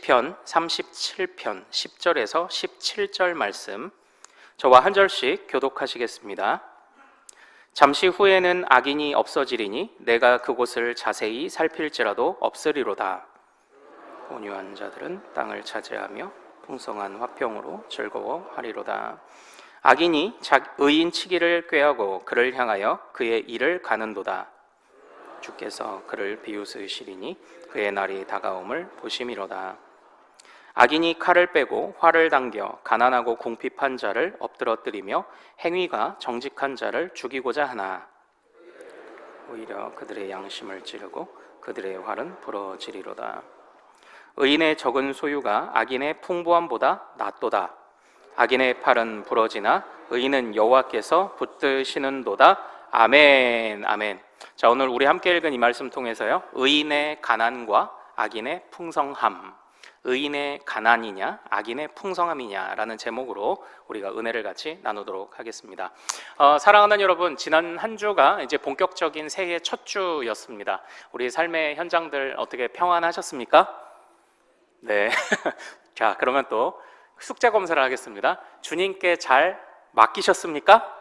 시편 37편 10절에서 17절 말씀 저와 한 절씩 교독하시겠습니다. 잠시 후에는 악인이 없어지리니 내가 그곳을 자세히 살필지라도 없으리로다. 온유한 자들은 땅을 차지하며 풍성한 화평으로 즐거워하리로다. 악인이 의인 치기를 꾀하고 그를 향하여 그의 일을 가는도다. 주께서 그를 비웃으시리니 그의 날이 다가옴을 보심이로다. 악인이 칼을 빼고 활을 당겨 가난하고 궁핍한 자를 엎드러뜨리며 행위가 정직한 자를 죽이고자 하나 오히려 그들의 양심을 찌르고 그들의 활은 부러지리로다. 의인의 적은 소유가 악인의 풍부함보다 낫도다. 악인의 팔은 부러지나 의인은 여호와께서 붙드시는도다. 아멘. 아멘. 자, 오늘 우리 함께 읽은 이 말씀 통해서요, 의인의 가난과 악인의 풍성함, 의인의 가난이냐 악인의 풍성함이냐라는 제목으로 우리가 은혜를 같이 나누도록 하겠습니다. 사랑하는 여러분, 지난 한 주가 이제 본격적인 새해 첫 주였습니다. 우리 삶의 현장들 어떻게 평안하셨습니까? 네. 자, 그러면 또 숙제 검사를 하겠습니다. 주님께 잘 맡기셨습니까?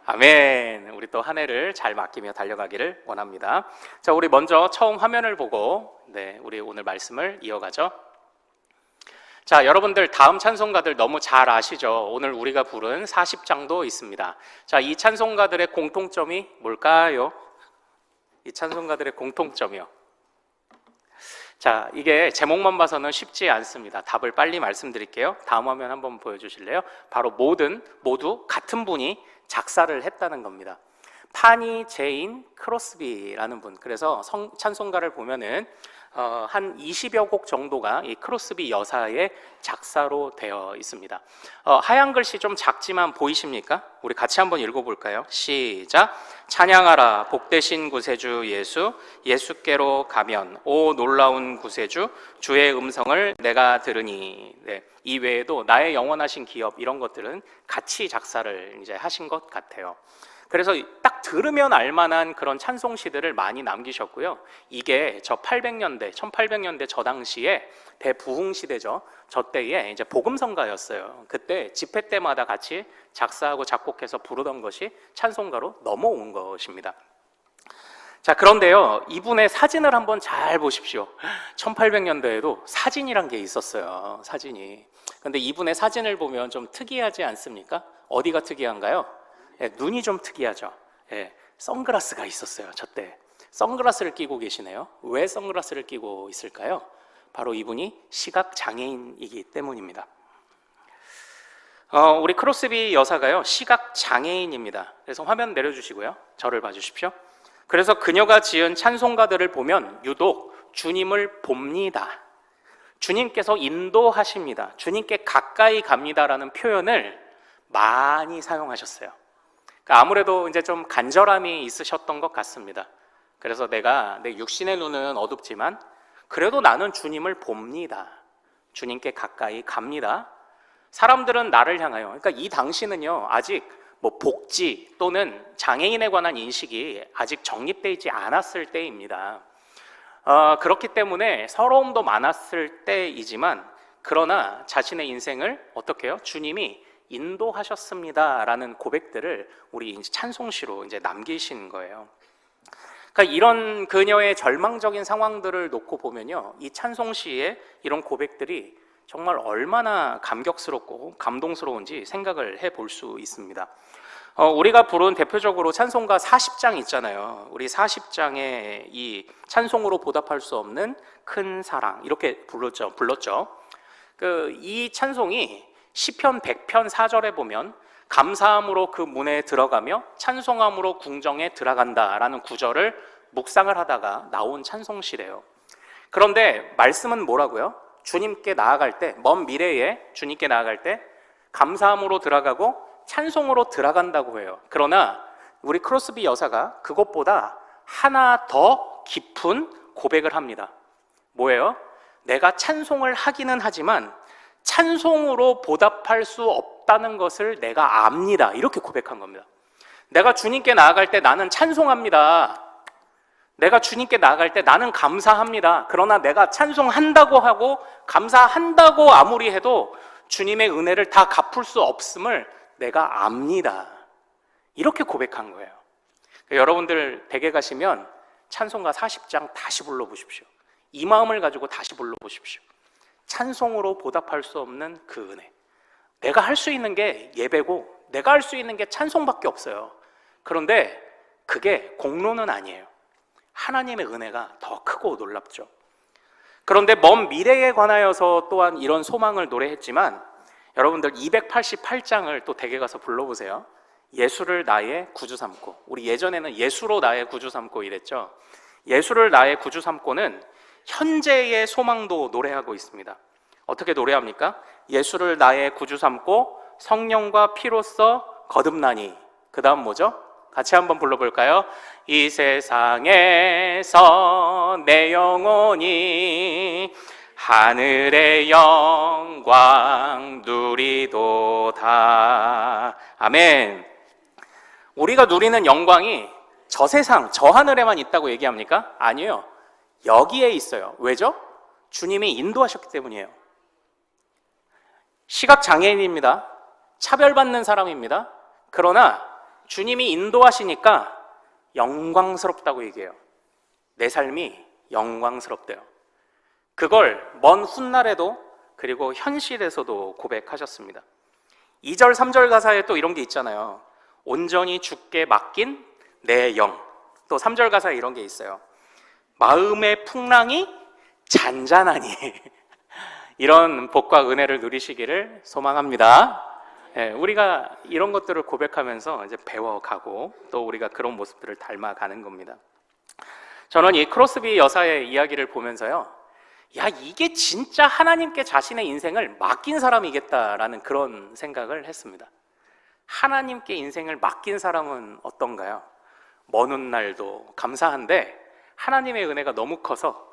아멘. 우리 또 한 해를 잘 맡기며 달려가기를 원합니다. 자, 우리 먼저 처음 화면을 보고 우리 오늘 말씀을 이어가죠. 자, 여러분들 다음 찬송가들 너무 잘 아시죠? 오늘 우리가 부른 40장도 있습니다. 자, 이 찬송가들의 공통점이 뭘까요? 이 찬송가들의 공통점이요. 자, 이게 제목만 봐서는 쉽지 않습니다. 답을 빨리 말씀드릴게요. 다음 화면 한번 보여주실래요? 바로 모두 같은 분이 작사를 했다는 겁니다. 파니 제인 크로스비라는 분. 그래서 찬송가를 보면은 한 20여 곡 정도가 이 크로스비 여사의 작사로 되어 있습니다. 하얀 글씨 좀 작지만 보이십니까? 우리 같이 한번 읽어볼까요? 시작! 찬양하라 복되신 구세주 예수, 예수께로 가면 오 놀라운 구세주, 주의 음성을 내가 들으니. 네, 이 외에도 나의 영원하신 기업, 이런 것들은 같이 작사를 이제 하신 것 같아요. 그래서 딱 들으면 알만한 그런 찬송시들을 많이 남기셨고요. 이게 1800년대 저 당시에 대부흥 시대죠. 저 때에 이제 복음성가였어요. 그때 집회 때마다 같이 작사하고 작곡해서 부르던 것이 찬송가로 넘어온 것입니다. 자, 그런데요, 이분의 사진을 한번 잘 보십시오. 1800년대에도 사진이란 게 있었어요. 사진이. 근데 이분의 사진을 보면 좀 특이하지 않습니까? 어디가 특이한가요? 눈이 좀 특이하죠. 선글라스가 있었어요. 저때 선글라스를 끼고 계시네요. 왜 선글라스를 끼고 있을까요? 바로 이분이 시각장애인이기 때문입니다. 우리 크로스비 여사가요, 시각장애인입니다. 그래서 화면 내려주시고요, 저를 봐주십시오. 그래서 그녀가 지은 찬송가들을 보면 유독 주님을 봅니다, 주님께서 인도하십니다, 주님께 가까이 갑니다라는 표현을 많이 사용하셨어요. 아무래도 이제 좀 간절함이 있으셨던 것 같습니다. 그래서 내 육신의 눈은 어둡지만 그래도 나는 주님을 봅니다, 주님께 가까이 갑니다. 사람들은 나를 향하여, 그러니까 이 당시는요, 아직 복지 또는 장애인에 관한 인식이 아직 정립되어 있지 않았을 때입니다. 그렇기 때문에 서러움도 많았을 때이지만, 그러나 자신의 인생을 어떻게 해요? 주님이 인도하셨습니다라는 고백들을 우리 이제 찬송시로 이제 남기신 거예요. 그러니까 이런 그녀의 절망적인 상황들을 놓고 보면요, 이 찬송시의 이런 고백들이 정말 얼마나 감격스럽고 감동스러운지 생각을 해볼 수 있습니다. 우리가 부른 대표적으로 찬송가 40장 있잖아요. 우리 40장의 이 찬송으로 보답할 수 없는 큰 사랑, 이렇게 불렀죠. 이 찬송이 시편 100편 4절에 보면 감사함으로 그 문에 들어가며 찬송함으로 궁정에 들어간다라는 구절을 묵상을 하다가 나온 찬송시래요. 그런데 말씀은 뭐라고요? 주님께 나아갈 때, 먼 미래에 주님께 나아갈 때 감사함으로 들어가고 찬송으로 들어간다고 해요. 그러나 우리 크로스비 여사가 그것보다 하나 더 깊은 고백을 합니다. 뭐예요? 내가 찬송을 하기는 하지만 찬송으로 보답할 수 없다는 것을 내가 압니다, 이렇게 고백한 겁니다. 내가 주님께 나아갈 때 나는 찬송합니다. 내가 주님께 나아갈 때 나는 감사합니다. 그러나 내가 찬송한다고 하고 감사한다고 아무리 해도 주님의 은혜를 다 갚을 수 없음을 내가 압니다. 이렇게 고백한 거예요. 여러분들 댁에 가시면 찬송가 40장 다시 불러보십시오. 이 마음을 가지고 다시 불러보십시오. 찬송으로 보답할 수 없는 그 은혜. 내가 할 수 있는 게 예배고 내가 할 수 있는 게 찬송밖에 없어요. 그런데 그게 공로는 아니에요. 하나님의 은혜가 더 크고 놀랍죠. 그런데 먼 미래에 관하여서 또한 이런 소망을 노래했지만 여러분들 288장을 또 댁에 가서 불러보세요. 예수를 나의 구주 삼고, 우리 예전에는 예수로 나의 구주 삼고 이랬죠. 예수를 나의 구주 삼고는 현재의 소망도 노래하고 있습니다. 어떻게 노래합니까? 예수를 나의 구주 삼고 성령과 피로써 거듭나니. 그 다음 뭐죠? 같이 한번 불러볼까요? 이 세상에서 내 영혼이 하늘의 영광 누리도다. 아멘. 우리가 누리는 영광이 저 세상, 저 하늘에만 있다고 얘기합니까? 아니에요. 여기에 있어요. 왜죠? 주님이 인도하셨기 때문이에요. 시각장애인입니다. 차별받는 사람입니다. 그러나 주님이 인도하시니까 영광스럽다고 얘기해요. 내 삶이 영광스럽대요. 그걸 먼 훗날에도 그리고 현실에서도 고백하셨습니다. 2절, 3절 가사에 또 이런 게 있잖아요. 온전히 주께 맡긴 내 영. 또 3절 가사에 이런 게 있어요. 마음의 풍랑이 잔잔하니. 이런 복과 은혜를 누리시기를 소망합니다. 우리가 이런 것들을 고백하면서 이제 배워가고 또 우리가 그런 모습들을 닮아가는 겁니다. 저는 이 크로스비 여사의 이야기를 보면서요, 야, 이게 진짜 하나님께 자신의 인생을 맡긴 사람이겠다라는 그런 생각을 했습니다. 하나님께 인생을 맡긴 사람은 어떤가요? 먼 훗날도 감사한데 하나님의 은혜가 너무 커서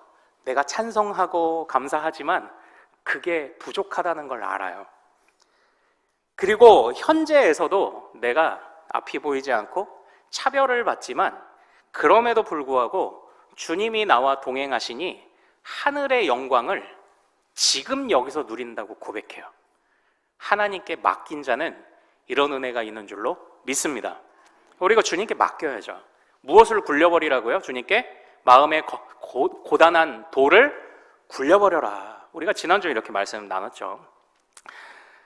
내가 찬송하고 감사하지만 그게 부족하다는 걸 알아요. 그리고 현재에서도 내가 앞이 보이지 않고 차별을 받지만 그럼에도 불구하고 주님이 나와 동행하시니 하늘의 영광을 지금 여기서 누린다고 고백해요. 하나님께 맡긴 자는 이런 은혜가 있는 줄로 믿습니다. 우리가 주님께 맡겨야죠. 무엇을 굴려버리라고요? 주님께 마음의 고단한 돌을 굴려버려라. 우리가 지난주에 이렇게 말씀 나눴죠.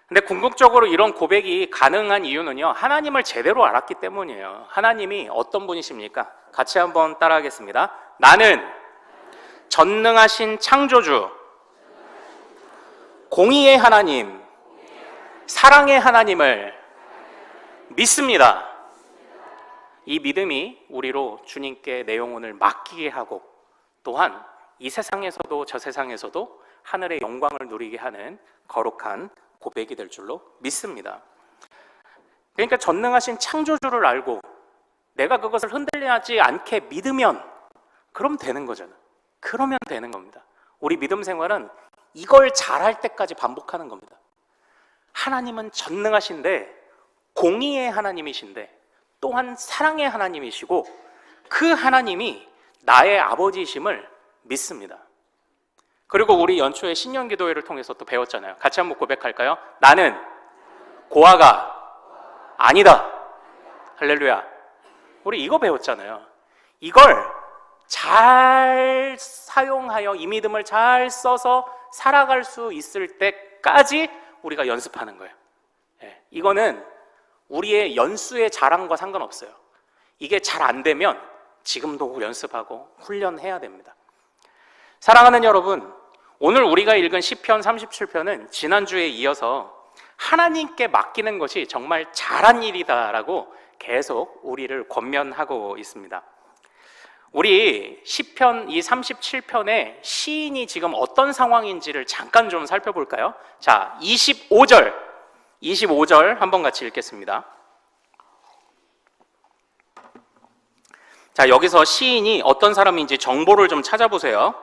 근데 궁극적으로 이런 고백이 가능한 이유는요, 하나님을 제대로 알았기 때문이에요. 하나님이 어떤 분이십니까? 같이 한번 따라하겠습니다. 나는 전능하신 창조주, 공의의 하나님, 사랑의 하나님을 믿습니다. 이 믿음이 우리로 주님께 내 영혼을 맡기게 하고 또한 이 세상에서도 저 세상에서도 하늘의 영광을 누리게 하는 거룩한 고백이 될 줄로 믿습니다. 그러니까 전능하신 창조주를 알고 내가 그것을 흔들리지 않게 믿으면 그럼 되는 거잖아요. 그러면 되는 겁니다. 우리 믿음 생활은 이걸 잘할 때까지 반복하는 겁니다. 하나님은 전능하신데 공의의 하나님이신데 또한 사랑의 하나님이시고 그 하나님이 나의 아버지이심을 믿습니다. 그리고 우리 연초에 신년기도회를 통해서 또 배웠잖아요. 같이 한번 고백할까요? 나는 고아가 아니다. 할렐루야. 우리 이거 배웠잖아요. 이걸 잘 사용하여 이 믿음을 잘 써서 살아갈 수 있을 때까지 우리가 연습하는 거예요. 이거는 우리의 연수의 자랑과 상관없어요. 이게 잘 안 되면 지금도 연습하고 훈련해야 됩니다. 사랑하는 여러분, 오늘 우리가 읽은 시편 37편은 지난주에 이어서 하나님께 맡기는 것이 정말 잘한 일이다라고 계속 우리를 권면하고 있습니다. 우리 시편 이 37편의 시인이 지금 어떤 상황인지를 잠깐 좀 살펴볼까요? 자, 25절 한번 같이 읽겠습니다. 자, 여기서 시인이 어떤 사람인지 정보를 좀 찾아보세요.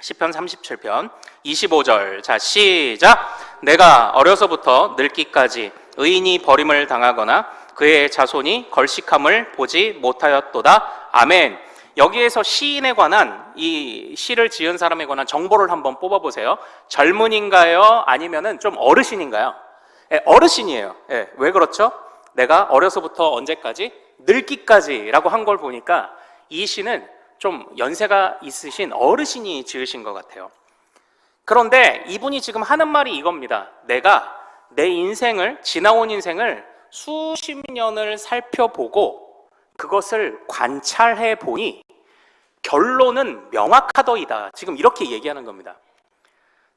시편 37편 25절. 자, 시작. 내가 어려서부터 늙기까지 의인이 버림을 당하거나 그의 자손이 걸식함을 보지 못하였도다. 아멘. 여기에서 시인에 관한, 이 시를 지은 사람에 관한 정보를 한번 뽑아보세요. 젊은인가요? 아니면은 좀 어르신인가요? 예, 어르신이에요. 예, 왜 그렇죠? 내가 어려서부터 언제까지? 늙기까지라고 한 걸 보니까 이 시는 좀 연세가 있으신 어르신이 지으신 것 같아요. 그런데 이분이 지금 하는 말이 이겁니다. 내가 내 인생을, 지나온 인생을 수십 년을 살펴보고 그것을 관찰해 보니 결론은 명확하더이다. 지금 이렇게 얘기하는 겁니다.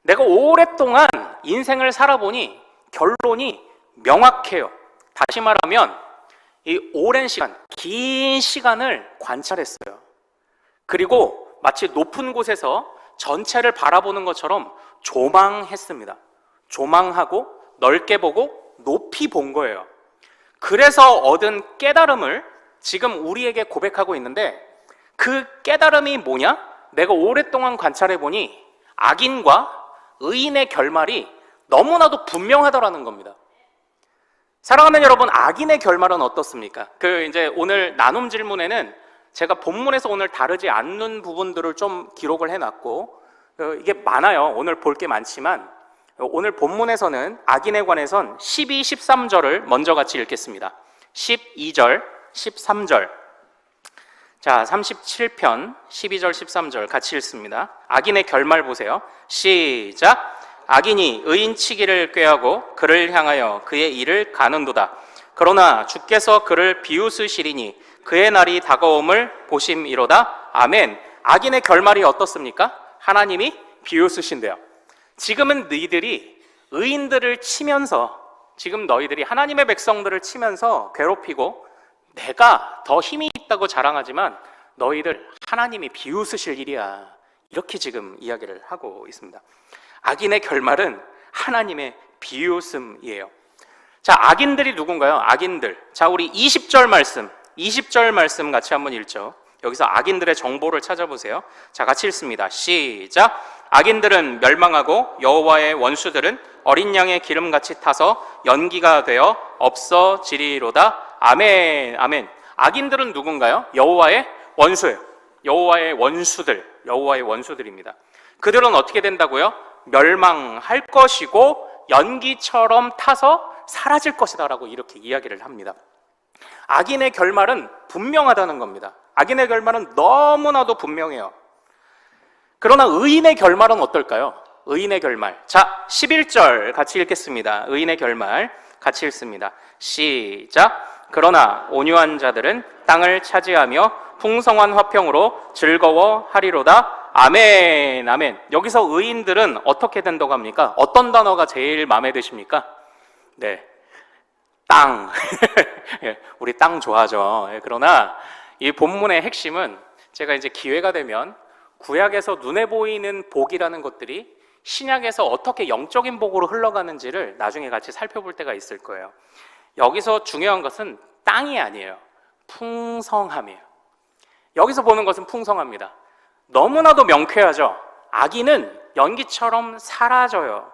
내가 오랫동안 인생을 살아보니 결론이 명확해요. 다시 말하면 이 오랜 시간, 긴 시간을 관찰했어요. 그리고 마치 높은 곳에서 전체를 바라보는 것처럼 조망했습니다. 조망하고 넓게 보고 높이 본 거예요. 그래서 얻은 깨달음을 지금 우리에게 고백하고 있는데, 그 깨달음이 뭐냐? 내가 오랫동안 관찰해 보니 악인과 의인의 결말이 너무나도 분명하더라는 겁니다. 사랑하는 여러분, 악인의 결말은 어떻습니까? 이제 오늘 나눔 질문에는 제가 본문에서 오늘 다루지 않는 부분들을 좀 기록을 해놨고, 이게 많아요. 오늘 볼 게 많지만 오늘 본문에서는 악인에 관해선 12, 13절을 먼저 같이 읽겠습니다. 12절, 13절. 자, 37편 12절, 13절 같이 읽습니다. 악인의 결말 보세요. 시작. 악인이 의인 치기를 꾀하고 그를 향하여 그의 일을 가는도다. 그러나 주께서 그를 비웃으시리니 그의 날이 다가옴을 보심이로다. 아멘. 악인의 결말이 어떻습니까? 하나님이 비웃으신대요. 지금은 너희들이 의인들을 치면서, 지금 너희들이 하나님의 백성들을 치면서 괴롭히고 내가 더 힘이 있다고 자랑하지만 너희들 하나님이 비웃으실 일이야. 이렇게 지금 이야기를 하고 있습니다. 악인의 결말은 하나님의 비웃음이에요. 자, 악인들이 누군가요? 악인들. 자, 우리 20절 말씀 같이 한번 읽죠. 여기서 악인들의 정보를 찾아보세요. 자, 같이 읽습니다. 시작. 악인들은 멸망하고 여호와의 원수들은 어린 양의 기름같이 타서 연기가 되어 없어지리로다. 아멘. 아멘. 악인들은 누군가요? 여호와의 원수예요. 여호와의 원수들입니다. 그들은 어떻게 된다고요? 멸망할 것이고 연기처럼 타서 사라질 것이다라고 이렇게 이야기를 합니다. 악인의 결말은 분명하다는 겁니다. 악인의 결말은 너무나도 분명해요. 그러나 의인의 결말은 어떨까요? 의인의 결말. 자, 11절 같이 읽겠습니다. 의인의 결말 같이 읽습니다. 시작. 그러나 온유한 자들은 땅을 차지하며 풍성한 화평으로 즐거워하리로다. 아멘. 아멘. 여기서 의인들은 어떻게 된다고 합니까? 어떤 단어가 제일 마음에 드십니까? 네, 땅. 우리 땅 좋아하죠. 그러나 이 본문의 핵심은, 제가 이제 기회가 되면 구약에서 눈에 보이는 복이라는 것들이 신약에서 어떻게 영적인 복으로 흘러가는지를 나중에 같이 살펴볼 때가 있을 거예요. 여기서 중요한 것은 땅이 아니에요. 풍성함이에요. 여기서 보는 것은 풍성합니다. 너무나도 명쾌하죠. 악인은 연기처럼 사라져요.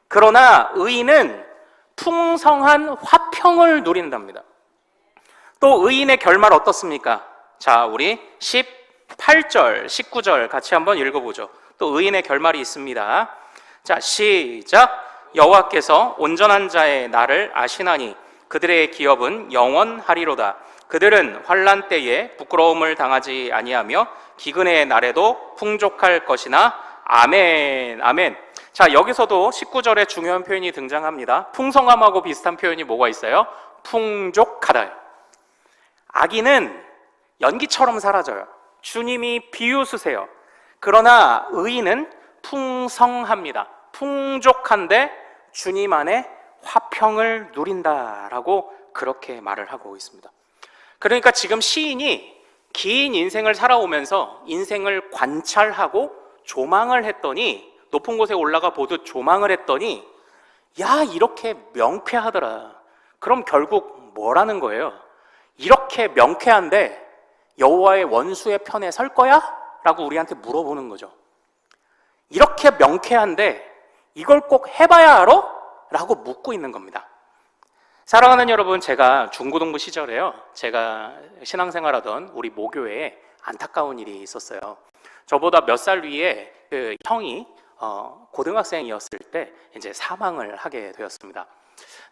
그러나 의인은 풍성한 화평을 누린답니다. 또 의인의 결말 어떻습니까? 자, 우리 18절, 19절 같이 한번 읽어보죠. 또 의인의 결말이 있습니다. 자, 시작. 여호와께서 온전한 자의 날을 아시나니 그들의 기업은 영원하리로다. 그들은 환난 때에 부끄러움을 당하지 아니하며 기근의 날에도 풍족할 것이나. 아멘. 아멘. 자, 여기서도 19절에 중요한 표현이 등장합니다. 풍성함하고 비슷한 표현이 뭐가 있어요? 풍족하다. 악인은 연기처럼 사라져요. 주님이 비웃으세요. 그러나 의인은 풍성합니다. 풍족한데 주님 안에 화평을 누린다라고 그렇게 말을 하고 있습니다. 그러니까 지금 시인이 긴 인생을 살아오면서 인생을 관찰하고 조망을 했더니, 높은 곳에 올라가 보듯 조망을 했더니, 야, 이렇게 명쾌하더라. 그럼 결국 뭐라는 거예요? 이렇게 명쾌한데 여호와의 원수의 편에 설 거야? 라고 우리한테 물어보는 거죠. 이렇게 명쾌한데 이걸 꼭 해봐야 알아? 라고 묻고 있는 겁니다. 사랑하는 여러분, 제가 중고등부 시절에요, 제가 신앙생활하던 우리 모교회에 안타까운 일이 있었어요. 저보다 몇 살 위에 그 형이 고등학생이었을 때 이제 사망을 하게 되었습니다.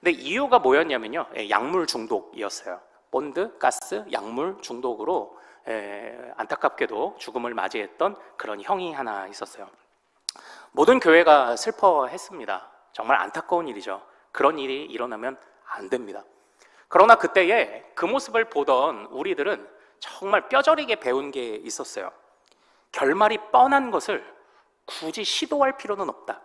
근데 이유가 뭐였냐면요, 약물 중독이었어요. 본드, 가스, 약물 중독으로 안타깝게도 죽음을 맞이했던 그런 형이 하나 있었어요. 모든 교회가 슬퍼했습니다. 정말 안타까운 일이죠. 그런 일이 일어나면 안 됩니다. 그러나 그때에 그 모습을 보던 우리들은 정말 뼈저리게 배운 게 있었어요. 결말이 뻔한 것을 굳이 시도할 필요는 없다.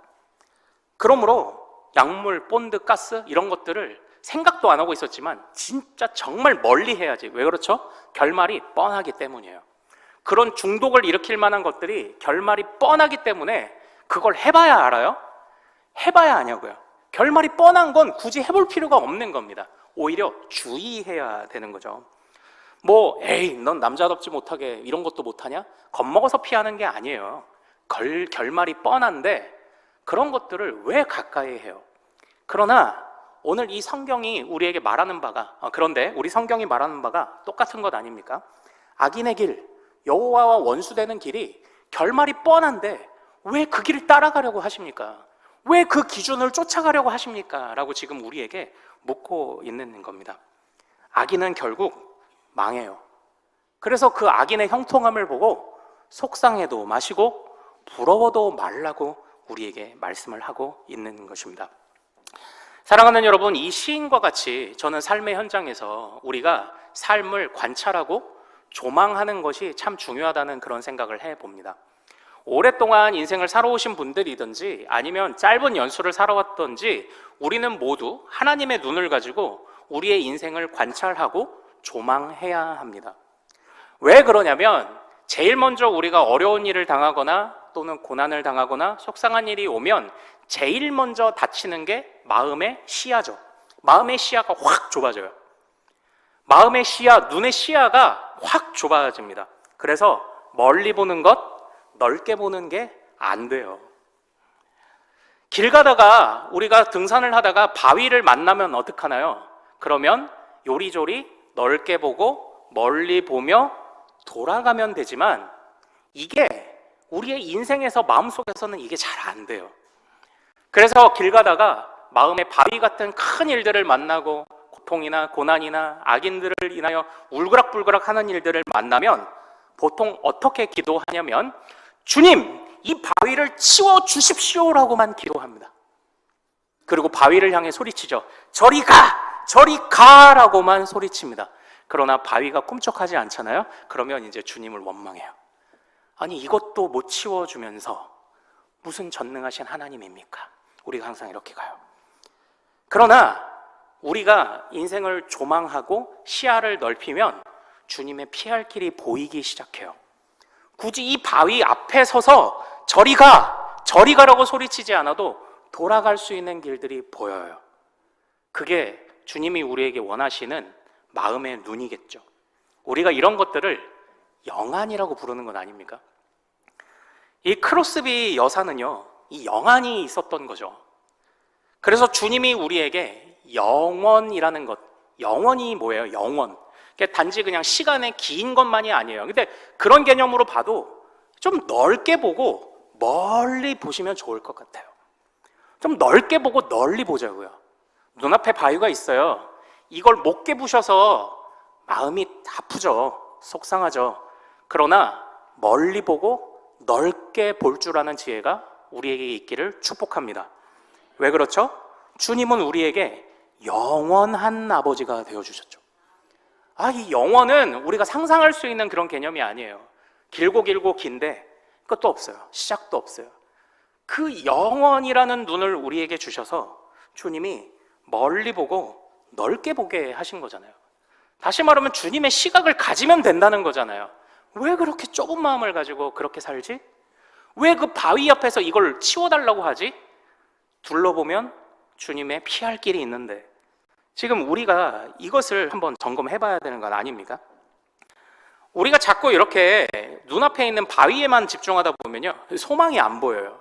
그러므로 약물, 본드, 가스 이런 것들을 생각도 안 하고 있었지만 진짜 정말 멀리 해야지. 왜 그렇죠? 결말이 뻔하기 때문이에요. 그런 중독을 일으킬 만한 것들이 결말이 뻔하기 때문에 그걸 해봐야 알아요? 해봐야 아냐고요. 결말이 뻔한 건 굳이 해볼 필요가 없는 겁니다. 오히려 주의해야 되는 거죠. 에이, 넌 남자답지 못하게 이런 것도 못하냐? 겁먹어서 피하는 게 아니에요. 결말이 뻔한데 그런 것들을 왜 가까이 해요? 그러나 오늘 이 성경이 우리에게 말하는 바가 그런데 우리 성경이 말하는 바가 똑같은 것 아닙니까? 악인의 길, 여호와와 원수되는 길이 결말이 뻔한데 왜 그 길을 따라가려고 하십니까? 왜 그 기준을 쫓아가려고 하십니까? 라고 지금 우리에게 묻고 있는 겁니다. 악인은 결국 망해요. 그래서 그 악인의 형통함을 보고 속상해도 마시고 부러워도 말라고 우리에게 말씀을 하고 있는 것입니다. 사랑하는 여러분, 이 시인과 같이 저는 삶의 현장에서 우리가 삶을 관찰하고 조망하는 것이 참 중요하다는 그런 생각을 해봅니다. 오랫동안 인생을 살아오신 분들이든지 아니면 짧은 연수를 살아왔든지 우리는 모두 하나님의 눈을 가지고 우리의 인생을 관찰하고 조망해야 합니다. 왜 그러냐면 제일 먼저 우리가 어려운 일을 당하거나 또는 고난을 당하거나 속상한 일이 오면 제일 먼저 다치는 게 마음의 시야죠. 마음의 시야가 확 좁아져요. 마음의 시야, 눈의 시야가 확 좁아집니다. 그래서 멀리 보는 것, 넓게 보는 게 안 돼요. 길 가다가 우리가 등산을 하다가 바위를 만나면 어떡하나요? 그러면 요리조리 넓게 보고 멀리 보며 돌아가면 되지만 이게 우리의 인생에서 마음속에서는 이게 잘 안 돼요. 그래서 길 가다가 마음의 바위 같은 큰 일들을 만나고 고통이나 고난이나 악인들을 인하여 울그락불그락 하는 일들을 만나면 보통 어떻게 기도하냐면 주님, 이 바위를 치워주십시오라고만 기도합니다. 그리고 바위를 향해 소리치죠. 저리 가! 저리 가라고만 소리칩니다. 그러나 바위가 꿈쩍하지 않잖아요. 그러면 이제 주님을 원망해요. 아니 이것도 못 치워주면서 무슨 전능하신 하나님입니까? 우리가 항상 이렇게 가요. 그러나 우리가 인생을 조망하고 시야를 넓히면 주님의 피할 길이 보이기 시작해요. 굳이 이 바위 앞에 서서 저리 가! 저리 가라고 소리치지 않아도 돌아갈 수 있는 길들이 보여요. 그게 주님이 우리에게 원하시는 마음의 눈이겠죠. 우리가 이런 것들을 영안이라고 부르는 건 아닙니까? 이 크로스비 여사는요, 이 영안이 있었던 거죠. 그래서 주님이 우리에게 영원이라는 것, 영원이 뭐예요? 영원. 단지 그냥 시간의 긴 것만이 아니에요. 근데 그런 개념으로 봐도 좀 넓게 보고 멀리 보시면 좋을 것 같아요. 좀 넓게 보고 널리 보자고요. 눈앞에 바위가 있어요. 이걸 못 깨부셔서 마음이 아프죠. 속상하죠. 그러나 멀리 보고 넓게 볼 줄 아는 지혜가 우리에게 있기를 축복합니다. 왜 그렇죠? 주님은 우리에게 영원한 아버지가 되어주셨죠. 이 영원은 우리가 상상할 수 있는 그런 개념이 아니에요. 길고 긴데 끝도 없어요. 시작도 없어요. 그 영원이라는 눈을 우리에게 주셔서 주님이 멀리 보고 넓게 보게 하신 거잖아요. 다시 말하면 주님의 시각을 가지면 된다는 거잖아요. 왜 그렇게 좁은 마음을 가지고 그렇게 살지? 왜 그 바위 앞에서 이걸 치워달라고 하지? 둘러보면 주님의 피할 길이 있는데 지금 우리가 이것을 한번 점검해 봐야 되는 건 아닙니까? 우리가 자꾸 이렇게 눈앞에 있는 바위에만 집중하다 보면요, 소망이 안 보여요.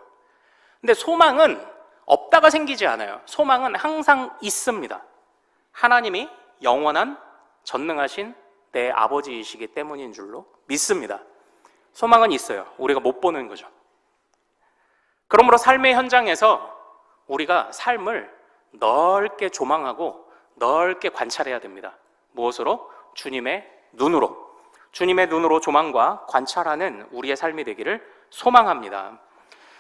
근데 소망은 없다가 생기지 않아요. 소망은 항상 있습니다. 하나님이 영원한 전능하신 내 아버지이시기 때문인 줄로 믿습니다. 소망은 있어요. 우리가 못 보는 거죠. 그러므로 삶의 현장에서 우리가 삶을 넓게 조망하고 넓게 관찰해야 됩니다. 무엇으로? 주님의 눈으로 조망과 관찰하는 우리의 삶이 되기를 소망합니다.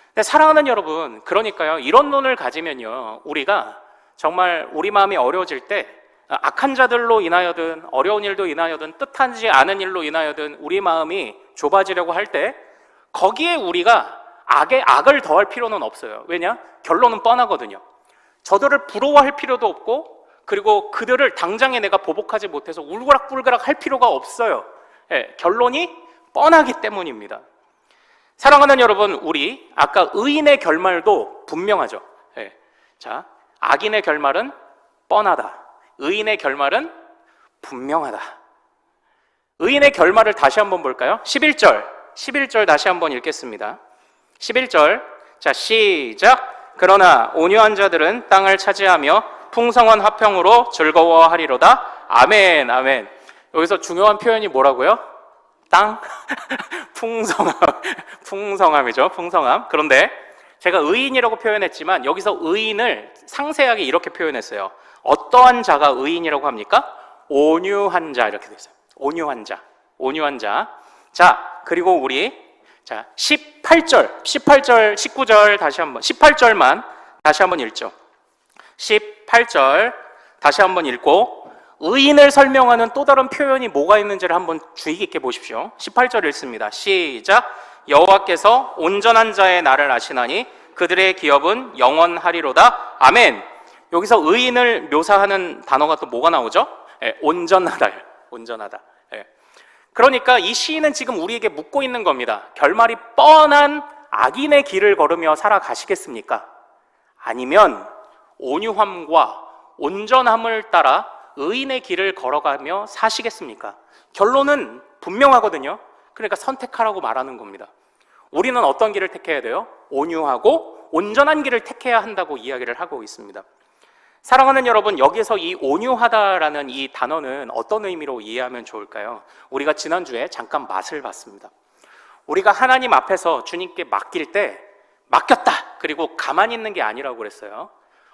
근데 사랑하는 여러분, 그러니까요, 이런 눈을 가지면요, 우리가 정말 우리 마음이 어려워질 때 악한 자들로 인하여든 어려운 일도 인하여든 뜻하지 않은 일로 인하여든 우리 마음이 좁아지려고 할 때 거기에 우리가 악에 악을 더할 필요는 없어요. 왜냐? 결론은 뻔하거든요. 저들을 부러워할 필요도 없고, 그리고 그들을 당장에 내가 보복하지 못해서 울그락불그락 할 필요가 없어요. 결론이 뻔하기 때문입니다. 사랑하는 여러분, 우리 아까 의인의 결말도 분명하죠. 자, 악인의 결말은 뻔하다. 의인의 결말은 분명하다. 의인의 결말을 다시 한번 볼까요? 11절 다시 한번 읽겠습니다. 11절, 자, 시작. 그러나 온유한 자들은 땅을 차지하며 풍성한 화평으로 즐거워하리로다. 아멘, 아멘. 여기서 중요한 표현이 뭐라고요? 땅? 풍성함이죠, 풍성함. 그런데 제가 의인이라고 표현했지만 여기서 의인을 상세하게 이렇게 표현했어요. 어떠한 자가 의인이라고 합니까? 온유한 자, 이렇게 되어 있어요. 온유한 자. 자, 그리고 우리 18절, 19절 다시 한번, 18절만 다시 한번 읽죠. 18절 다시 한번 읽고 의인을 설명하는 또 다른 표현이 뭐가 있는지를 한번 주의 깊게 보십시오. 18절 읽습니다. 시작. 여호와께서 온전한 자의 날을 아시나니 그들의 기업은 영원하리로다. 아멘. 여기서 의인을 묘사하는 단어가 또 뭐가 나오죠? 온전하다. 그러니까 이 시인은 지금 우리에게 묻고 있는 겁니다. 결말이 뻔한 악인의 길을 걸으며 살아가시겠습니까? 아니면 온유함과 온전함을 따라 의인의 길을 걸어가며 사시겠습니까? 결론은 분명하거든요. 그러니까 선택하라고 말하는 겁니다. 우리는 어떤 길을 택해야 돼요? 온유하고 온전한 길을 택해야 한다고 이야기를 하고 있습니다. 사랑하는 여러분, 여기서 이 온유하다라는 이 단어는 어떤 의미로 이해하면 좋을까요? 우리가 지난주에 잠깐 맛을 봤습니다. 우리가 하나님 앞에서 주님께 맡길 때 맡겼다, 그리고 가만히 있는 게 아니라고 그랬어요.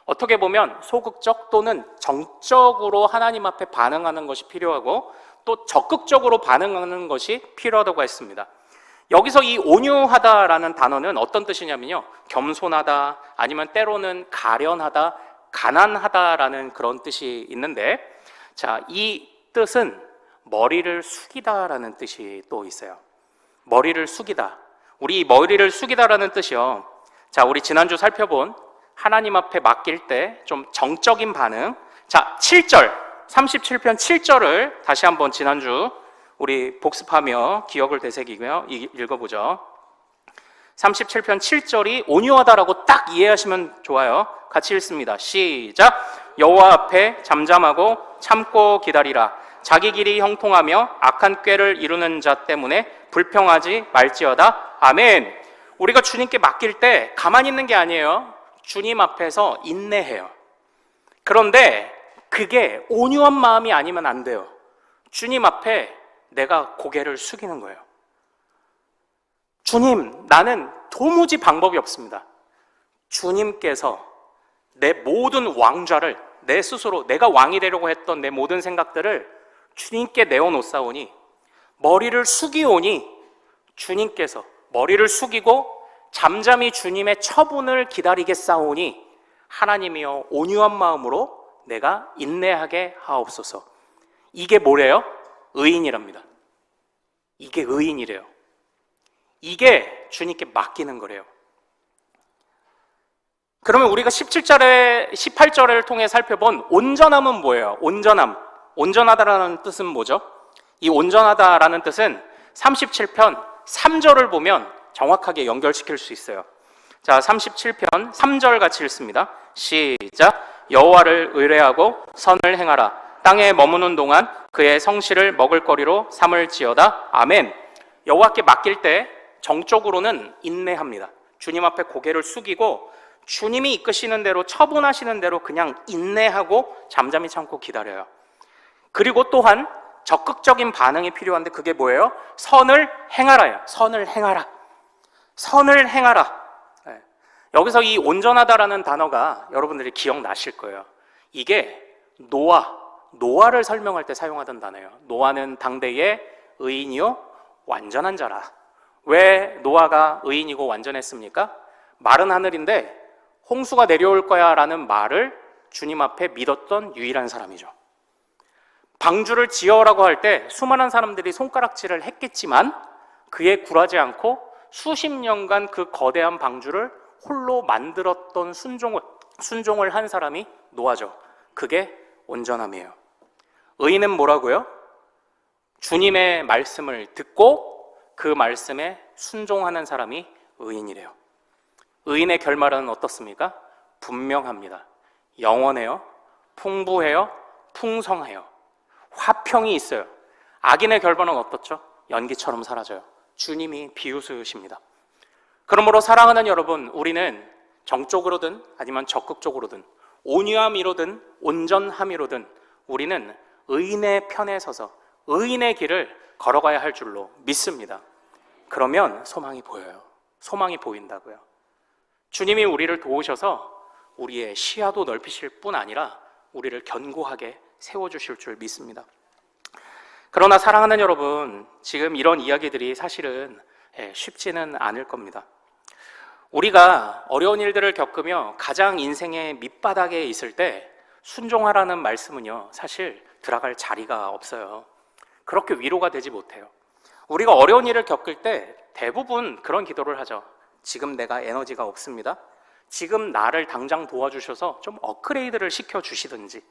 어떻게 보면 소극적 또는 정적으로 하나님 앞에 반응하는 것이 필요하고 또 적극적으로 반응하는 것이 필요하다고 했습니다. 여기서 이 온유하다라는 단어는 어떤 뜻이냐면요, 겸손하다, 아니면 때로는 가련하다, 가난하다라는 그런 뜻이 있는데, 자, 이 뜻은 머리를 숙이다라는 뜻이 또 있어요. 머리를 숙이다. 우리 머리를 숙이다라는 뜻이요. 자, 우리 지난주 살펴본 하나님 앞에 맡길 때 좀 정적인 반응. 자, 7절, 37편 7절을 다시 한번 지난주 우리 복습하며 기억을 되새기며 읽어보죠. 37편 7절이 온유하다라고 딱 이해하시면 좋아요. 같이 읽습니다. 시작. 여호와 앞에 잠잠하고 참고 기다리라. 자기 길이 형통하며 악한 꾀를 이루는 자 때문에 불평하지 말지어다. 아멘. 우리가 주님께 맡길 때 가만히 있는 게 아니에요. 주님 앞에서 인내해요. 그런데 그게 온유한 마음이 아니면 안 돼요. 주님 앞에 내가 고개를 숙이는 거예요. 주님, 나는 도무지 방법이 없습니다. 주님께서 내 모든 왕좌를 내 스스로 내가 왕이 되려고 했던 내 모든 생각들을 주님께 내어놓사오니, 머리를 숙이오니 주님께서 머리를 숙이고 잠잠히 주님의 처분을 기다리겠사오니 하나님이여 온유한 마음으로 내가 인내하게 하옵소서. 이게 뭐래요? 의인이랍니다. 이게 의인이래요. 이게 주님께 맡기는 거래요. 그러면 우리가 17절에 18절을 통해 살펴본 온전함은 뭐예요? 온전하다라는 뜻은 뭐죠? 이 온전하다라는 뜻은 37편 3절을 보면 정확하게 연결시킬 수 있어요. 자, 37편 3절 같이 읽습니다. 시작. 여호와를 의뢰하고 선을 행하라. 땅에 머무는 동안 그의 성실을 먹을거리로 삼을지어다. 아멘. 여호와께 맡길 때 정적으로는 인내합니다. 주님 앞에 고개를 숙이고 주님이 이끄시는 대로, 처분하시는 대로 그냥 인내하고 잠잠히 참고 기다려요. 그리고 또한 적극적인 반응이 필요한데 그게 뭐예요? 선을 행하라요. 선을 행하라. 선을 행하라. 네. 여기서 이 온전하다라는 단어가 여러분들이 기억나실 거예요. 이게 노아를 설명할 때 사용하던 단어예요. 노아는 당대의 의인이요 완전한 자라. 왜 노아가 의인이고 완전했습니까? 마른 하늘인데 홍수가 내려올 거야 라는 말을 주님 앞에 믿었던 유일한 사람이죠. 방주를 지어라고 할 때 수많은 사람들이 손가락질을 했겠지만 그에 굴하지 않고 수십 년간 그 거대한 방주를 홀로 만들었던 순종을 한 사람이 노아죠. 그게 온전함이에요. 의인은 뭐라고요? 주님의 말씀을 듣고 그 말씀에 순종하는 사람이 의인이래요. 의인의 결말은 어떻습니까? 분명합니다. 영원해요. 풍부해요. 풍성해요. 화평이 있어요. 악인의 결말은 어떻죠? 연기처럼 사라져요. 주님이 비웃으십니다. 그러므로 사랑하는 여러분, 우리는 정적으로든 아니면 적극적으로든 온유함이로든 온전함이로든 우리는 의인의 편에 서서 의인의 길을 걸어가야 할 줄로 믿습니다. 그러면 소망이 보여요. 소망이 보인다고요. 주님이 우리를 도우셔서 우리의 시야도 넓히실 뿐 아니라 우리를 견고하게 세워주실 줄 믿습니다. 그러나 사랑하는 여러분, 지금 이런 이야기들이 사실은 쉽지는 않을 겁니다. 우리가 어려운 일들을 겪으며 가장 인생의 밑바닥에 있을 때 순종하라는 말씀은요, 사실 들어갈 자리가 없어요. 그렇게 위로가 되지 못해요. 우리가 어려운 일을 겪을 때 대부분 그런 기도를 하죠. 지금 내가 에너지가 없습니다. 지금 나를 당장 도와주셔서 좀 업그레이드를 시켜주시든지,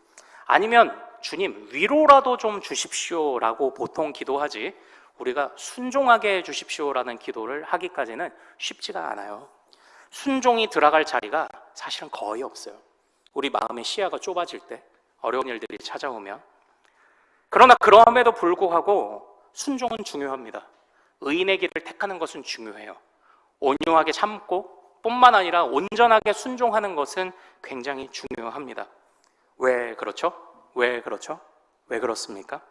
아니면 주님 위로라도 좀 주십시오라고 보통 기도하지, 우리가 순종하게 해주십시오라는 기도를 하기까지는 쉽지가 않아요. 순종이 들어갈 자리가 사실은 거의 없어요. 우리 마음의 시야가 좁아질 때, 어려운 일들이 찾아오면. 그러나 그럼에도 불구하고 순종은 중요합니다. 의인의 길을 택하는 것은 중요해요. 온유하게 참고 뿐만 아니라 온전하게 순종하는 것은 굉장히 중요합니다. 왜 그렇죠? 왜 그렇죠? 왜 그렇습니까?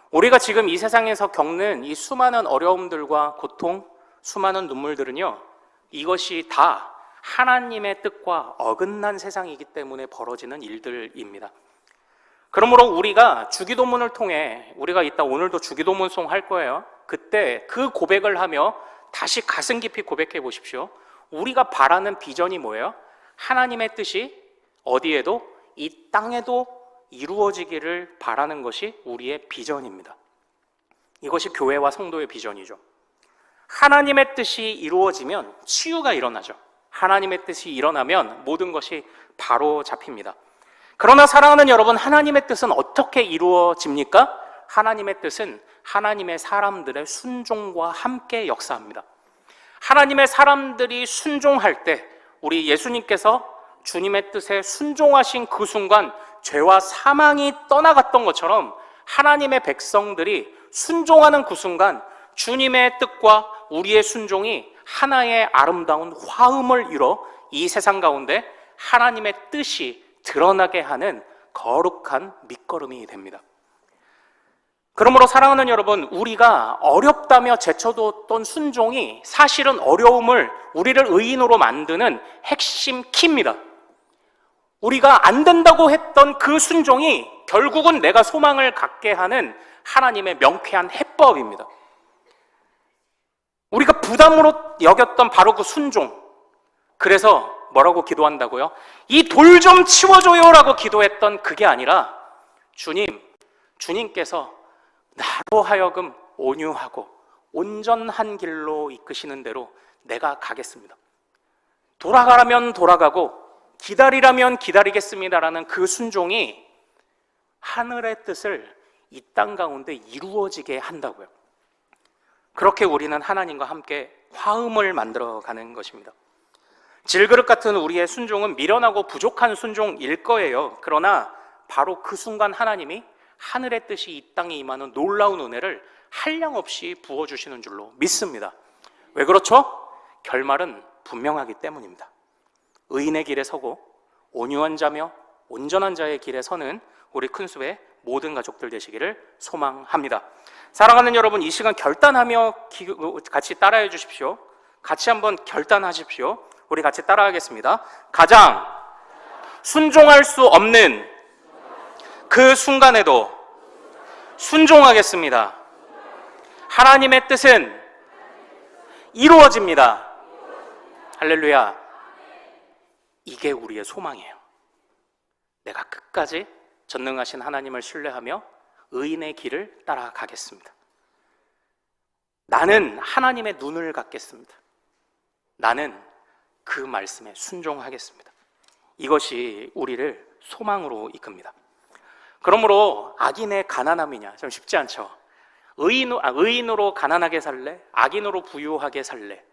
우리가 지금 이 세상에서 겪는 이 수많은 어려움들과 고통, 수많은 눈물들은요, 이것이 다 하나님의 뜻과 어긋난 세상이기 때문에 벌어지는 일들입니다. 그러므로 우리가 주기도문을 통해, 우리가 이따 오늘도 주기도문송 할 거예요. 그때 그 고백을 하며 다시 가슴 깊이 고백해 보십시오. 우리가 바라는 비전이 뭐예요? 하나님의 뜻이 어디에도, 이 땅에도 이루어지기를 바라는 것이 우리의 비전입니다. 이것이 교회와 성도의 비전이죠. 하나님의 뜻이 이루어지면 치유가 일어나죠. 하나님의 뜻이 일어나면 모든 것이 바로 잡힙니다. 그러나 사랑하는 여러분, 하나님의 뜻은 어떻게 이루어집니까? 하나님의 뜻은 하나님의 사람들의 순종과 함께 역사합니다. 하나님의 사람들이 순종할 때, 우리 예수님께서 주님의 뜻에 순종하신 그 순간 죄와 사망이 떠나갔던 것처럼 하나님의 백성들이 순종하는 그 순간 주님의 뜻과 우리의 순종이 하나의 아름다운 화음을 이뤄 이 세상 가운데 하나님의 뜻이 드러나게 하는 거룩한 밑거름이 됩니다. 그러므로 사랑하는 여러분, 우리가 어렵다며 제쳐뒀던 순종이 사실은 어려움을, 우리를 의인으로 만드는 핵심 키입니다. 우리가 안 된다고 했던 그 순종이 결국은 내가 소망을 갖게 하는 하나님의 명쾌한 해법입니다. 우리가 부담으로 여겼던 바로 그 순종, 그래서 뭐라고 기도한다고요? 이 돌 좀 치워줘요라고 기도했던 그게 아니라 주님께서 나로 하여금 온유하고 온전한 길로 이끄시는 대로 내가 가겠습니다. 돌아가라면 돌아가고 기다리라면 기다리겠습니다라는 그 순종이 하늘의 뜻을 이 땅 가운데 이루어지게 한다고요. 그렇게 우리는 하나님과 함께 화음을 만들어가는 것입니다. 질그릇 같은 우리의 순종은 미련하고 부족한 순종일 거예요. 그러나 바로 그 순간 하나님이 하늘의 뜻이 이 땅에 임하는 놀라운 은혜를 한량없이 부어주시는 줄로 믿습니다. 왜 그렇죠? 결말은 분명하기 때문입니다. 의인의 길에 서고 온유한 자며 온전한 자의 길에 서는 우리 큰수의 모든 가족들 되시기를 소망합니다. 사랑하는 여러분, 이 시간 결단하며 같이 따라해 주십시오. 같이 한번 결단하십시오. 우리 같이 따라하겠습니다. 가장 순종할 수 없는 그 순간에도 순종하겠습니다. 하나님의 뜻은 이루어집니다. 할렐루야. 이게 우리의 소망이에요. 내가 끝까지 전능하신 하나님을 신뢰하며 의인의 길을 따라가겠습니다. 나는 하나님의 눈을 갖겠습니다. 나는 그 말씀에 순종하겠습니다. 이것이 우리를 소망으로 이끕니다. 그러므로 악인의 가난함이냐? 좀 쉽지 않죠. 의인으로 가난하게 살래? 악인으로 부유하게 살래?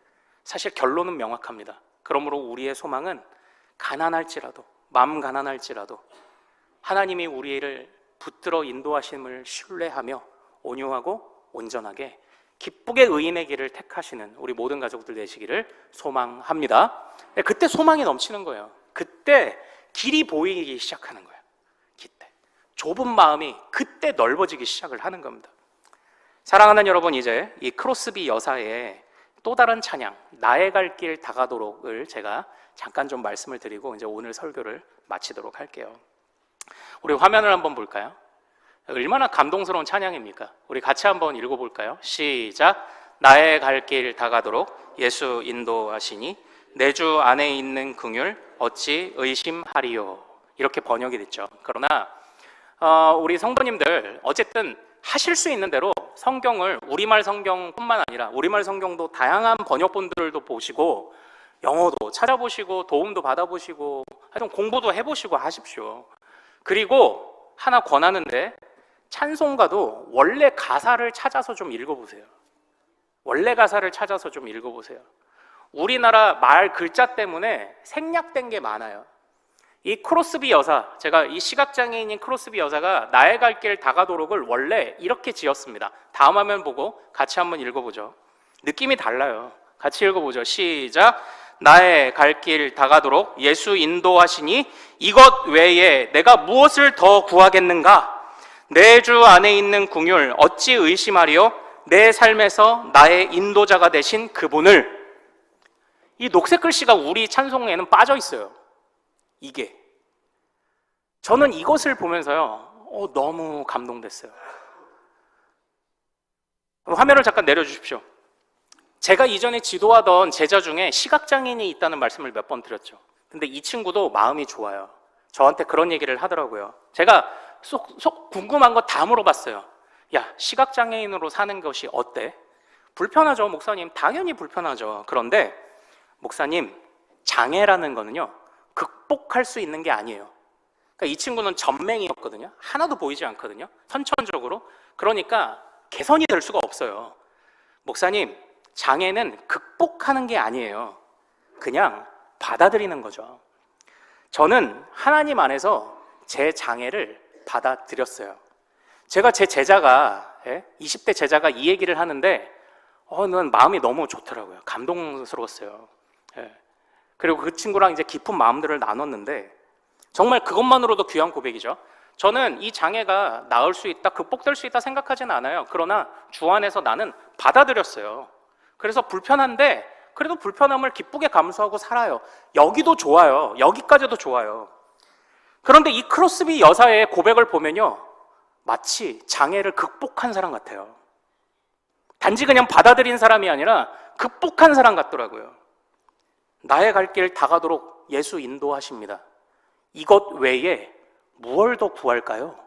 사실 결론은 명확합니다. 그러므로 우리의 소망은 가난할지라도, 마음 가난할지라도 하나님이 우리를 붙들어 인도하심을 신뢰하며 온유하고 온전하게 기쁘게 의인의 길을 택하시는 우리 모든 가족들 되시기를 소망합니다. 그때 소망이 넘치는 거예요. 그때 길이 보이기 시작하는 거예요. 그때 좁은 마음이 그때 넓어지기 시작을 하는 겁니다. 사랑하는 여러분, 이제 이 크로스비 여사의 또 다른 찬양, 나의 갈 길 다가도록을 제가 잠깐 좀 말씀을 드리고 이제 오늘 설교를 마치도록 할게요. 우리 화면을 한번 볼까요? 얼마나 감동스러운 찬양입니까? 우리 같이 한번 읽어볼까요? 시작. 나의 갈 길 다가도록 예수 인도하시니 내 주 안에 있는 긍휼 어찌 의심하리요. 이렇게 번역이 됐죠. 그러나 우리 성도님들 어쨌든 하실 수 있는 대로 성경을 우리말 성경뿐만 아니라 우리말 성경도 다양한 번역본들도 보시고 영어도 찾아보시고 도움도 받아보시고 하여튼 공부도 해보시고 하십시오. 그리고 하나 권하는데 찬송가도 원래 가사를 찾아서 좀 읽어보세요. 원래 가사를 찾아서 좀 읽어보세요. 우리나라 말 글자 때문에 생략된 게 많아요. 이 크로스비 여사, 제가 이 시각장애인인 크로스비 여사가 나의 갈 길 다가도록을 원래 이렇게 지었습니다. 다음 화면 보고 같이 한번 읽어보죠. 느낌이 달라요. 같이 읽어보죠. 시작. 나의 갈 길 다가도록 예수 인도하시니 이것 외에 내가 무엇을 더 구하겠는가? 내 주 안에 있는 긍휼 어찌 의심하리요? 내 삶에서 나의 인도자가 되신 그분을. 이 녹색 글씨가 우리 찬송에는 빠져 있어요. 이게 저는 이것을 보면서요 너무 감동됐어요. 화면을 잠깐 내려주십시오. 제가 이전에 지도하던 제자 중에 시각장애인이 있다는 말씀을 몇 번 드렸죠. 근데 이 친구도 마음이 좋아요. 저한테 그런 얘기를 하더라고요. 제가 속 궁금한 거 다 물어봤어요. 야, 시각장애인으로 사는 것이 어때? 불편하죠, 목사님? 당연히 불편하죠. 그런데 목사님, 장애라는 거는요 극복할 수 있는 게 아니에요. 그러니까 이 친구는 전맹이었거든요. 하나도 보이지 않거든요. 선천적으로. 그러니까 개선이 될 수가 없어요. 목사님, 장애는 극복하는 게 아니에요. 그냥 받아들이는 거죠. 저는 하나님 안에서 제 장애를 받아들였어요. 제가 제 제자가 20대 제자가 이 얘기를 하는데 난 마음이 너무 좋더라고요. 감동스러웠어요. 그리고 그 친구랑 이제 깊은 마음들을 나눴는데 정말 그것만으로도 귀한 고백이죠. 저는 이 장애가 나을 수 있다, 극복될 수 있다 생각하지는 않아요. 그러나 주 안에서 나는 받아들였어요. 그래서 불편한데 그래도 불편함을 기쁘게 감수하고 살아요. 여기도 좋아요. 여기까지도 좋아요. 그런데 이 크로스비 여사의 고백을 보면요 마치 장애를 극복한 사람 같아요. 단지 그냥 받아들인 사람이 아니라 극복한 사람 같더라고요. 나의 갈 길 다가도록 예수 인도하십니다. 이것 외에 무얼 더 구할까요?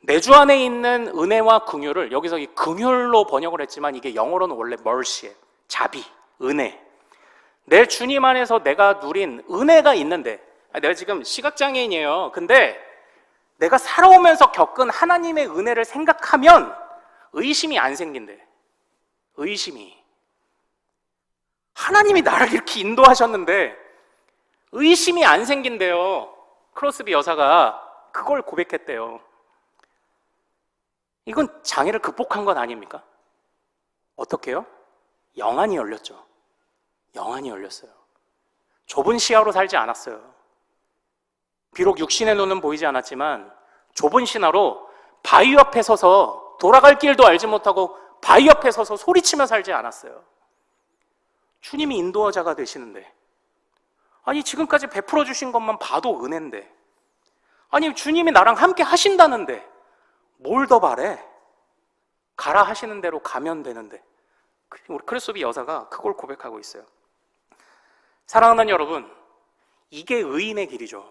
내 주 안에 있는 은혜와 긍휼을 여기서 이 긍휼로 번역을 했지만 이게 영어로는 원래 mercy예요. 자비, 은혜. 내 주님 안에서 내가 누린 은혜가 있는데 내가 지금 시각장애인이에요. 근데 내가 살아오면서 겪은 하나님의 은혜를 생각하면 의심이 안 생긴대. 의심이. 하나님이 나를 이렇게 인도하셨는데 의심이 안 생긴대요. 크로스비 여사가 그걸 고백했대요. 이건 장애를 극복한 건 아닙니까? 어떻게요? 영안이 열렸죠. 영안이 열렸어요. 좁은 시야로 살지 않았어요. 비록 육신의 눈은 보이지 않았지만 좁은 신화로 바위 옆에 서서 돌아갈 길도 알지 못하고 바위 옆에 서서 소리치며 살지 않았어요. 주님이 인도자가 되시는데, 아니 지금까지 베풀어 주신 것만 봐도 은혜인데, 아니 주님이 나랑 함께 하신다는데 뭘 더 바래? 가라 하시는 대로 가면 되는데. 우리 크리스비 여사가 그걸 고백하고 있어요. 사랑하는 여러분, 이게 의인의 길이죠.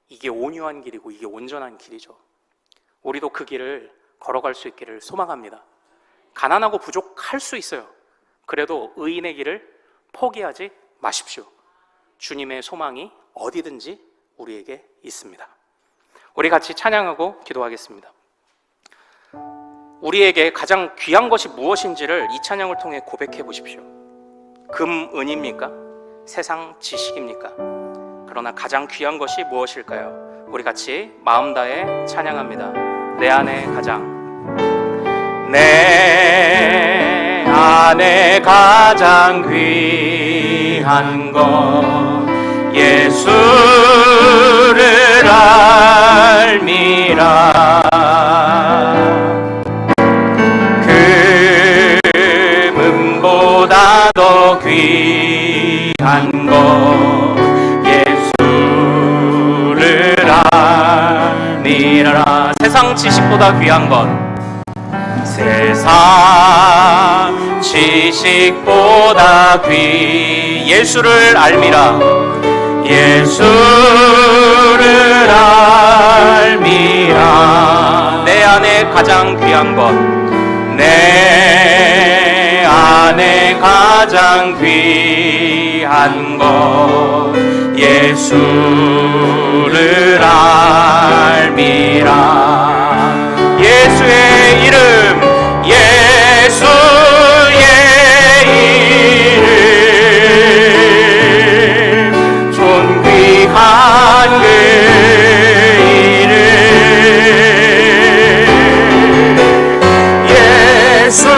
이게 온유한 길이고 이게 온전한 길이죠. 우리도 그 길을 걸어갈 수 있기를 소망합니다. 가난하고 부족할 수 있어요. 그래도 의인의 길을 포기하지 마십시오. 주님의 소망이 어디든지 우리에게 있습니다. 우리 같이 찬양하고 기도하겠습니다. 우리에게 가장 귀한 것이 무엇인지를 이 찬양을 통해 고백해 보십시오. 금, 은입니까? 세상 지식입니까? 그러나 가장 귀한 것이 무엇일까요? 우리 같이 마음 다해 찬양합니다. 내 안에 가장 귀한 것 예수를 알미라. 금보다 더 귀한 것 예수를 알미라. 세상 지식보다 귀한 것, 세상 지식보다 예수를 알미라. 예수를 알미라. 내 안에 가장 귀한 것, 내 안에 가장 귀한 것 예수를 알미라. 예수의 이름, 예수의 이름, 존귀한 그 이름, 예수의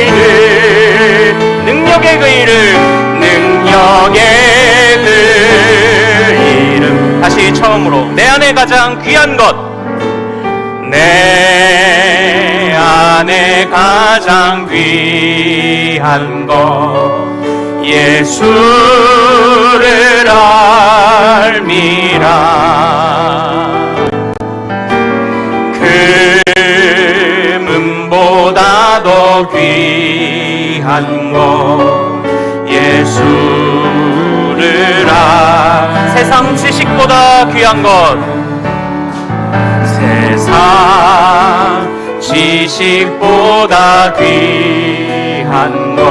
이름, 능력의 그 이름, 능력의 그 이름. 다시 처음으로, 내 안에 가장 귀한 것, 내 안에 가장 귀한 것 예수를 알미라. 금은보다 더 귀한 것 예수를 세상 지식보다 귀한 것, 세상 지식보다 귀한 것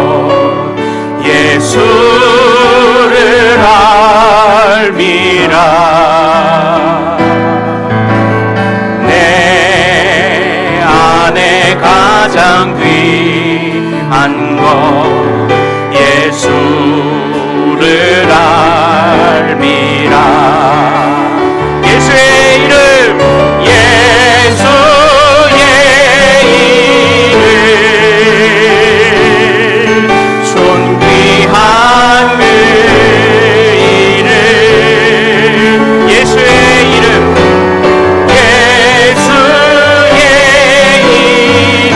예수를 알미라. 내 안에 가장 귀한 것 예수를 알미라. 예수의 이름, 예수의 이름, 존귀한 그 이름, 예수의 이름, 예수의 이름,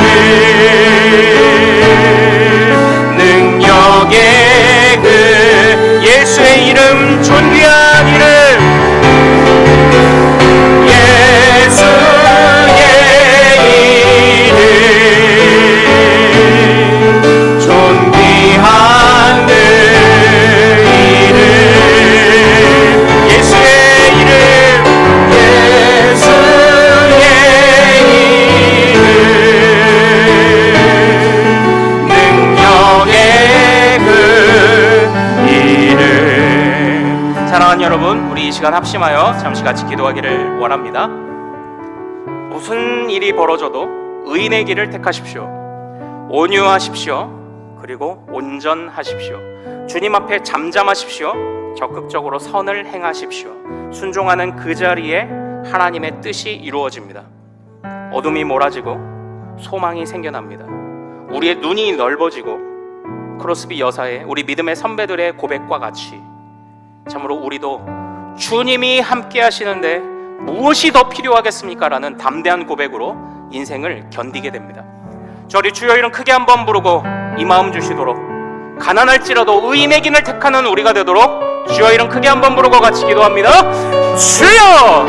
능력의 그 예수의 이름, 존귀한 이름, 여러분, 우리 이 시간 합심하여 잠시 같이 기도하기를 원합니다. 무슨 일이 벌어져도 의인의 길을 택하십시오. 온유하십시오. 그리고 온전하십시오. 주님 앞에 잠잠하십시오. 적극적으로 선을 행하십시오. 순종하는 그 자리에 하나님의 뜻이 이루어집니다. 어둠이 몰아지고 소망이 생겨납니다. 우리의 눈이 넓어지고 크로스비 여사의, 우리 믿음의 선배들의 고백과 같이 참으로 우리도 주님이 함께 하시는데 무엇이 더 필요하겠습니까? 라는 담대한 고백으로 인생을 견디게 됩니다. 저리 주여 이름 크게 한번 부르고 이 마음 주시도록, 가난할지라도 의인의 길을 택하는 우리가 되도록 주여 이름 크게 한번 부르고 같이 기도합니다. 주여!